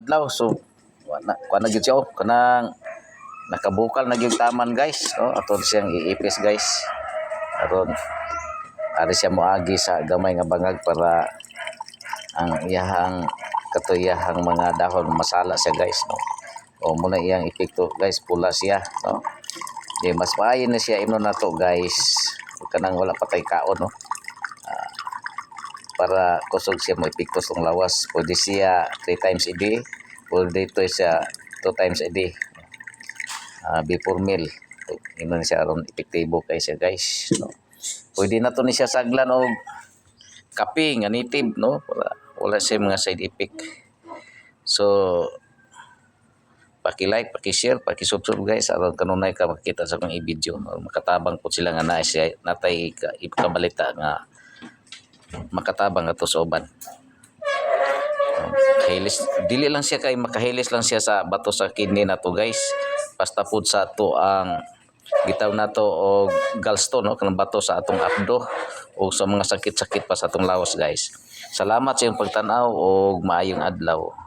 adlaw so kuan na gyud siya kanang nakabukal na gyud taman guys no aton siyang iipis guys aron ari siya moagi sa gamay nga bangag para ang iyahang katuyahang mga dahon masala siya guys no o muna iyang epekto guys pula siya no di mas maayo na siya ino nato guys kanang wala patay kaon no para kusog siya mo epektos ng lawas pwede siya 3 times a day pwede ito siya 2 times a day before meal ino siya aron epektibo kay siya guys no pwede na to ni siya saglan og kape nga native no para wala siya mga side effect so paki-like, paki-share, paki-subscribe guys aron kanunay ka makita sa akong i-video makatabang po sila nga natay ikabalita nga makatabang ato sa uban hilis dili lang siya kay makahilis lang siya sa bato sa kidney nato guys basta pud sa ato ang gitaw nato og gallstone no kanang bato sa atong abdo o sa mga sakit-sakit pa sa atong lawas guys salamat sa iyong pagtan-aw og maayong adlaw.